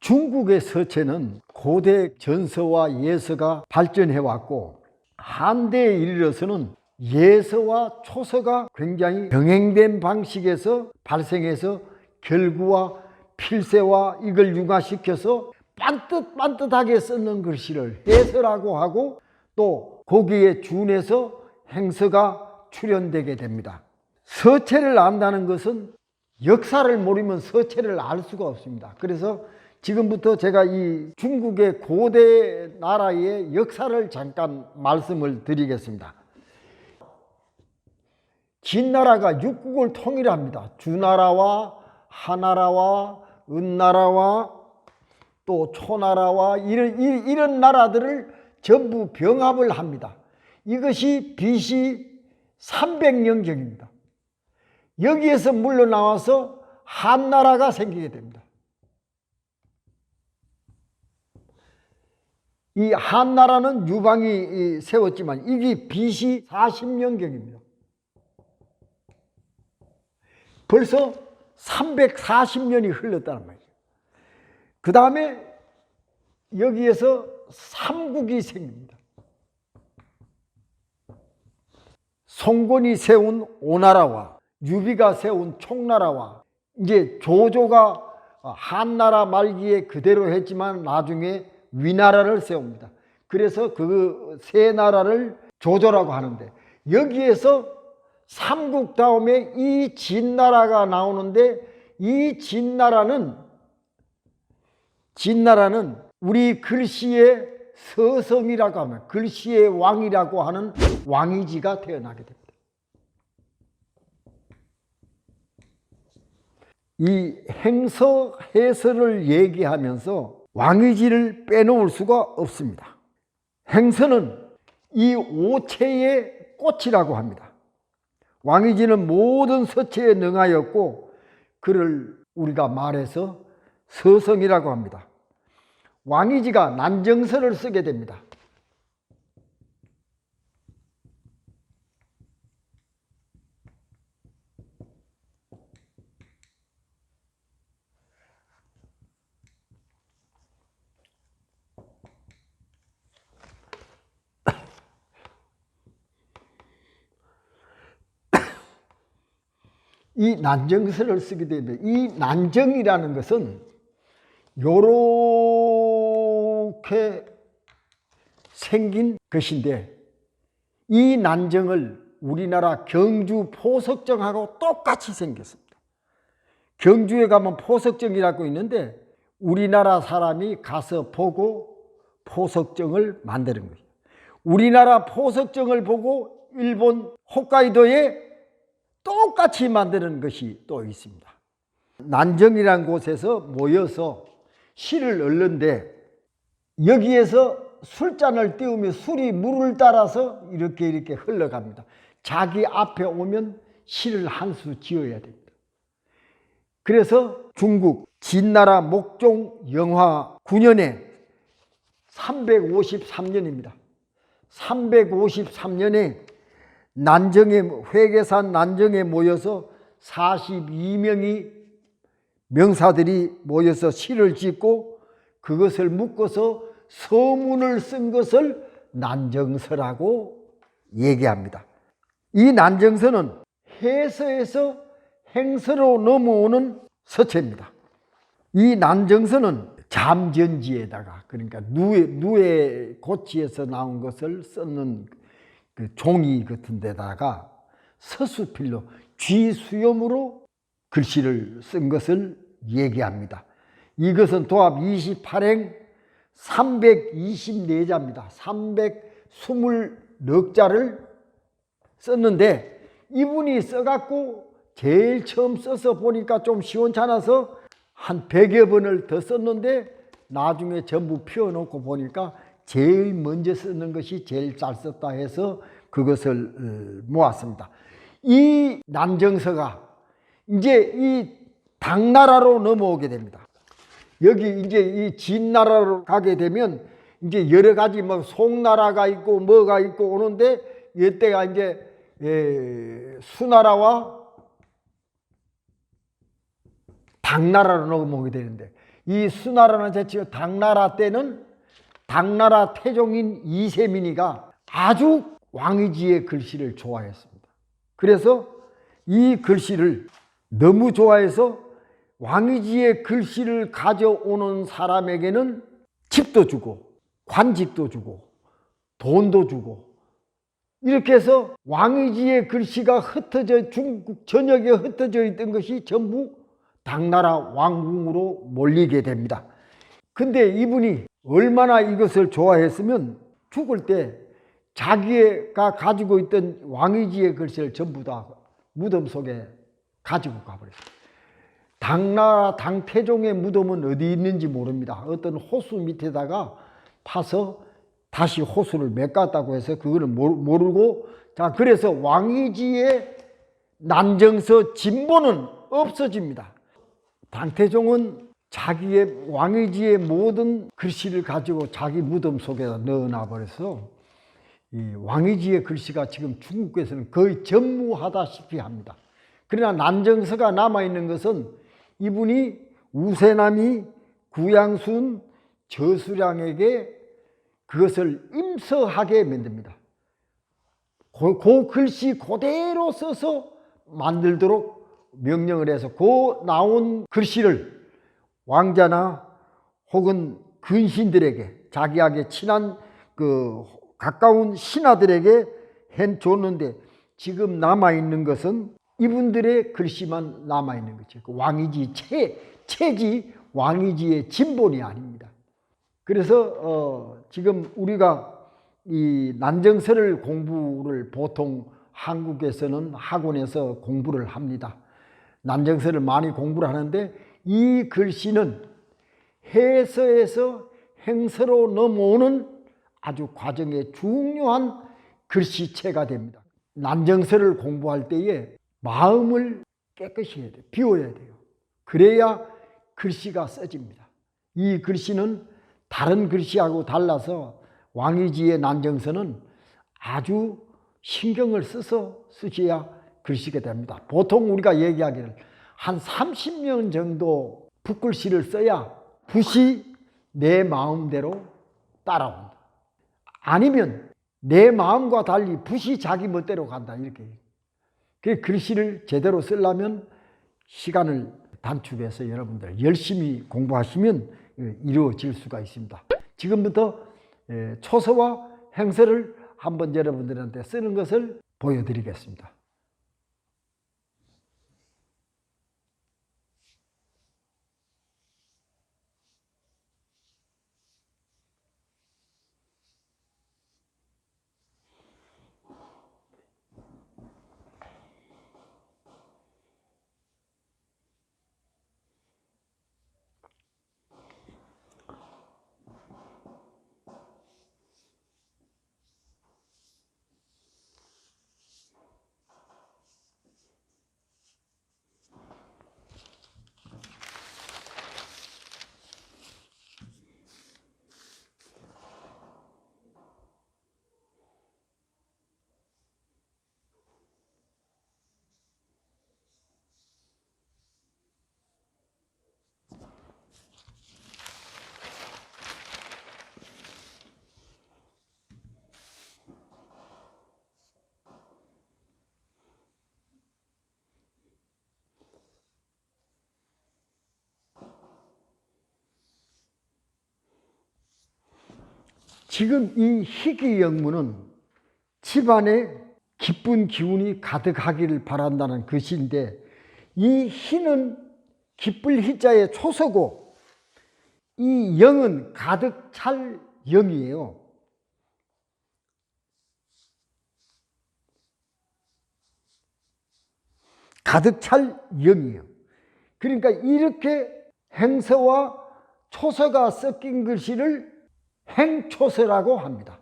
중국의 서체는 고대 전서와 예서가 발전해 왔고 한대에 이르러서는 예서와 초서가 굉장히 병행된 방식에서 발생해서 결구와 필세와 이걸 융화시켜서 반듯반듯하게 쓰는 글씨를 해서라고 하고 또 거기에 준해서 행서가 출현되게 됩니다. 서체를 안다는 것은 역사를 모르면 서체를 알 수가 없습니다. 그래서 지금부터 제가 이 중국의 고대 나라의 역사를 잠깐 말씀을 드리겠습니다. 진나라가 육국을 통일합니다. 주나라와 하나라와 은나라와 또 초나라와 이런 나라들을 전부 병합을 합니다. 이것이 BC 300년경입니다. 여기에서 물러나와서 한나라가 생기게 됩니다. 이 한나라는 유방이 세웠지만 이게 BC 40년경입니다. 벌써 340년이 흘렀다는 말이죠. 그 다음에 여기에서 삼국이 생깁니다. 송건이 세운 오나라와 유비가 세운 총나라와 이제 조조가 한나라 말기에 그대로 했지만 나중에 위나라를 세웁니다. 그래서 그 세 나라를 조조라고 하는데 여기에서 삼국 다음에 이 진나라가 나오는데 이 진나라는 우리 글씨의 서성이라고 하면 글씨의 왕이라고 하는 왕이지가 태어나게 됩니다. 이 행서 해설을 얘기하면서 왕이지를 빼놓을 수가 없습니다. 행서는 이 오체의 꽃이라고 합니다. 왕이지는 모든 서체에 능하였고 그를 우리가 말해서 서성이라고 합니다. 왕이지가 난정서를 쓰게 됩니다. 이 난정서를 쓰게 되는데 이 난정이라는 것은 요렇게 생긴 것인데 이 난정을 우리나라 경주 포석정하고 똑같이 생겼습니다. 경주에 가면 포석정이라고 있는데 우리나라 사람이 가서 보고 포석정을 만드는 거예요. 우리나라 포석정을 보고 일본 홋카이도에 똑같이 만드는 것이 또 있습니다. 난정이라는 곳에서 모여서 시를 읊는데 여기에서 술잔을 띄우며 술이 물을 따라서 이렇게 흘러갑니다. 자기 앞에 오면 시를 한 수 지어야 됩니다. 그래서 중국 진나라 목종 영화 9년에 353년입니다. 353년에 회계산 난정에 모여서 42명이 명사들이 모여서 시를 짓고 그것을 묶어서 서문을 쓴 것을 난정서라고 얘기합니다. 이 난정서는 해서에서 행서로 넘어오는 서체입니다. 이 난정서는 잠전지에다가 그러니까 누에 고치에서 나온 것을 썼는 그 종이 같은 데다가 서수필로 쥐수염으로 글씨를 쓴 것을 얘기합니다. 이것은 도합 28행 324자입니다. 324자를 썼는데 이분이 써갖고 제일 처음 써서 보니까 좀 시원찮아서 한 100여 번을 더 썼는데 나중에 전부 피워놓고 보니까 제일 먼저 쓰는 것이 제일 잘 썼다 해서 그것을 모았습니다. 이 난정서가 이제 이 당나라로 넘어오게 됩니다. 여기 이제 이 진나라로 가게 되면 이제 여러 가지 뭐 송나라가 있고 뭐가 있고 오는데 이때가 이제 수나라와 당나라로 넘어오게 되는데 이 수나라는 제치고 당나라 때는 당나라 태종인 이세민이가 아주 왕이지의 글씨를 좋아했습니다. 그래서 이 글씨를 너무 좋아해서 왕이지의 글씨를 가져오는 사람에게는 집도 주고 관직도 주고 돈도 주고 이렇게 해서 왕이지의 글씨가 흩어져 중국 전역에 흩어져 있던 것이 전부 당나라 왕궁으로 몰리게 됩니다. 근데 이분이 얼마나 이것을 좋아했으면 죽을 때 자기가 가지고 있던 왕이지의 글씨를 전부 다 무덤 속에 가지고 가버렸어요. 당나라 당태종의 무덤은 어디 있는지 모릅니다. 어떤 호수 밑에다가 파서 다시 호수를 메꿨다고 해서 그거는 모르고, 자, 그래서 왕이지의 난정서 진보는 없어집니다. 당태종은 자기의 왕이지의 모든 글씨를 가지고 자기 무덤 속에다 넣어놔 버려서 이 왕이지의 글씨가 지금 중국에서는 거의 전무하다시피 합니다. 그러나 난정서가 남아있는 것은 이분이 우세남이 구양순 저수량에게 그것을 임서하게 만듭니다. 그 글씨 그대로 써서 만들도록 명령을 해서 그 나온 글씨를 왕자나 혹은 근신들에게, 자기에게 친한 가까운 신하들에게 해줬는데, 지금 남아있는 것은 이분들의 글씨만 남아있는 거죠. 왕이지 체지 왕이지의 진본이 아닙니다. 그래서 지금 우리가 이 난정서를 공부를 보통 한국에서는 학원에서 공부를 합니다. 난정서를 많이 공부를 하는데 이 글씨는 해서에서 행서로 넘어오는 아주 과정의 중요한 글씨체가 됩니다. 난정서를 공부할 때에 마음을 깨끗이 해야 돼요. 비워야 돼요. 그래야 글씨가 써집니다. 이 글씨는 다른 글씨하고 달라서 왕이지의 난정서는 아주 신경을 써서 쓰셔야 글씨가 됩니다. 보통 우리가 얘기하기를 한 30년 정도 붓글씨를 써야 붓이 내 마음대로 따라온다. 아니면 내 마음과 달리 붓이 자기 멋대로 간다. 이렇게. 그 글씨를 제대로 쓰려면 시간을 단축해서 여러분들 열심히 공부하시면 이루어질 수가 있습니다. 지금부터 초서와 행서를 한번 여러분들한테 쓰는 것을 보여드리겠습니다. 지금 이 희귀영문은 집안에 기쁜 기운이 가득하기를 바란다는 것인데, 이 희는 기쁠 희자의 초서고 이 영은 가득 찰 영이에요. 가득 찰 영이에요. 그러니까 이렇게 행서와 초서가 섞인 글씨를 행초서라고 합니다.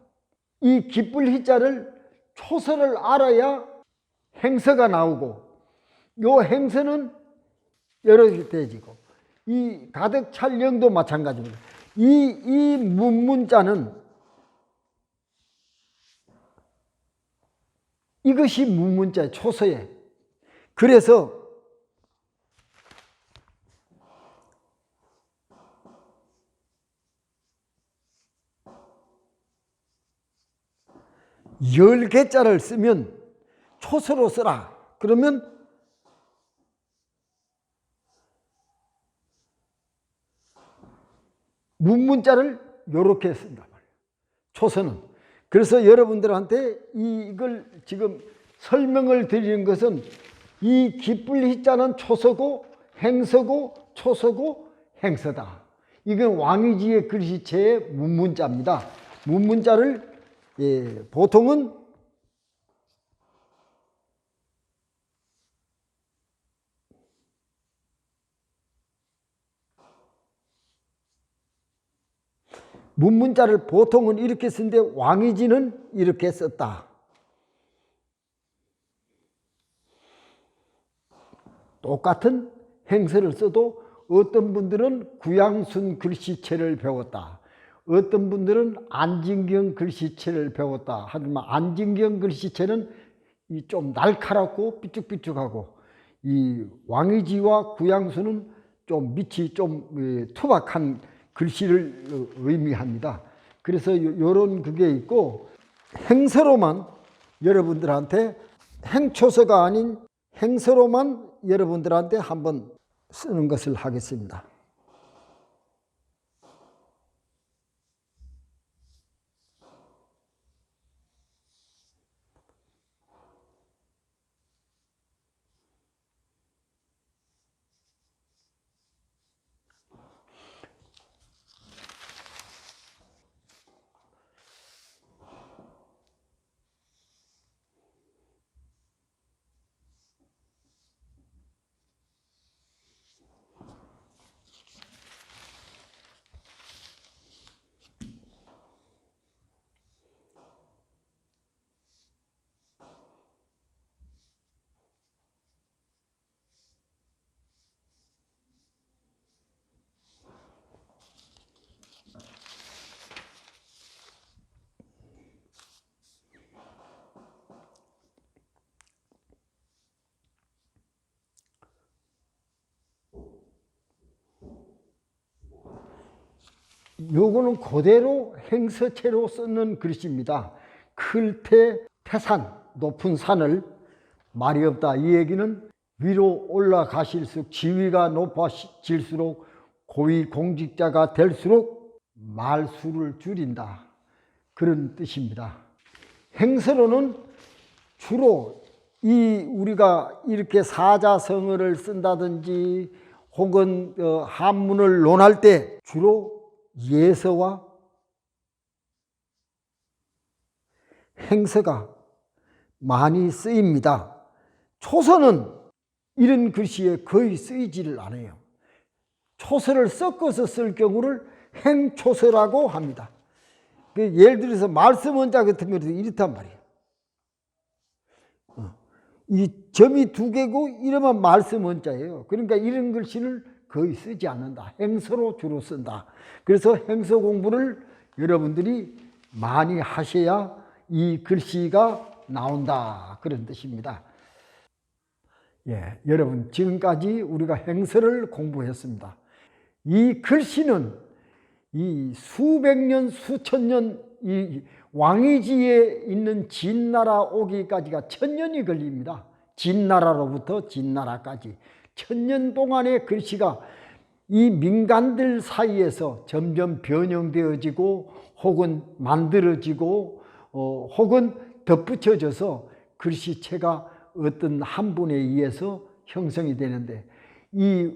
이 기쁠 희자를 초서를 알아야 행서가 나오고, 요 행서는 여러 개 되지고, 이 가득 찰 영도 마찬가지입니다. 이 문문자는 이것이 문문자의 초서에. 그래서 10개자를 쓰면 초서로 써라. 그러면 문문자를 이렇게 쓴단 말이에요. 초서는. 그래서 여러분들한테 이걸 지금 설명을 드리는 것은 이 기쁠 희자는 초서고 행서고 초서고 행서다. 이건 왕이지의 글씨체의 문문자입니다. 문문자를 보통은 문문자를 보통은 이렇게 쓰는데 왕이지는 이렇게 썼다. 똑같은 행서를 써도 어떤 분들은 구양순 글씨체를 배웠다. 어떤 분들은 안진경 글씨체를 배웠다. 하지만 안진경 글씨체는 좀 날카롭고 삐죽삐죽하고 이 왕이지와 구양순은 좀 밑이 좀 투박한 글씨를 의미합니다. 그래서 이런 그게 있고 행서로만 여러분들한테 행초서가 아닌 행서로만 여러분들한테 한번 쓰는 것을 하겠습니다. 요거는 그대로 행서체로 쓰는 글씨입니다. 클태 태산, 높은 산을 말이 없다. 이 얘기는 위로 올라가실수록 지위가 높아질수록 고위 공직자가 될수록 말수를 줄인다. 그런 뜻입니다. 행서로는 주로 우리가 이렇게 사자성어를 쓴다든지 혹은 한문을 논할 때 주로 예서와 행서가 많이 쓰입니다. 초서는 이런 글씨에 거의 쓰이지를 않아요. 초서를 섞어서 쓸 경우를 행초서라고 합니다. 예를 들어서 말씀 원자 같은 것도 이렇단 말이에요. 이 점이 2개고 이러면 말씀 원자예요. 그러니까 이런 글씨를 거의 쓰지 않는다. 행서로 주로 쓴다. 그래서 행서 공부를 여러분들이 많이 하셔야 이 글씨가 나온다. 그런 뜻입니다. 여러분 지금까지 우리가 행서를 공부했습니다. 이 글씨는 이 수백 년, 수천 년 이 왕이지에 있는 진나라 오기까지가 1000년이 걸립니다. 진나라로부터 진나라까지 1000년 동안의 글씨가 이 민간들 사이에서 점점 변형되어지고 혹은 만들어지고 혹은 덧붙여져서 글씨체가 어떤 한 분에 의해서 형성이 되는데 이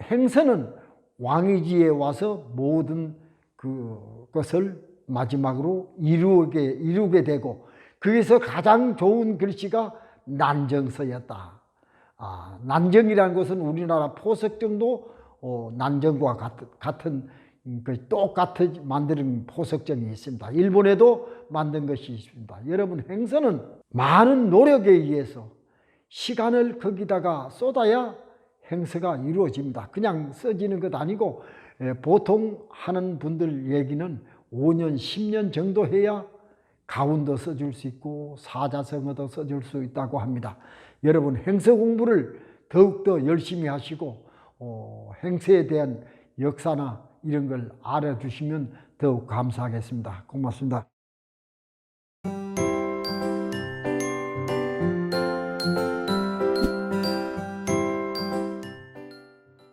행서는 왕이지에 와서 모든 그것을 마지막으로 이루게 되고 거기서 가장 좋은 글씨가 난정서였다. 난정이라는 것은 우리나라 포석정도 난정과 같은 똑같이 만드는 포석정이 있습니다. 일본에도 만든 것이 있습니다. 여러분 행서는 많은 노력에 의해서 시간을 거기다가 쏟아야 행서가 이루어집니다. 그냥 써지는 것 아니고 보통 하는 분들 얘기는 5년, 10년 정도 해야 가운도 써줄 수 있고 사자성어도 써줄 수 있다고 합니다. 여러분 행서 공부를 더욱더 열심히 하시고 행서에 대한 역사나 이런 걸 알아주시면 더욱 감사하겠습니다. 고맙습니다.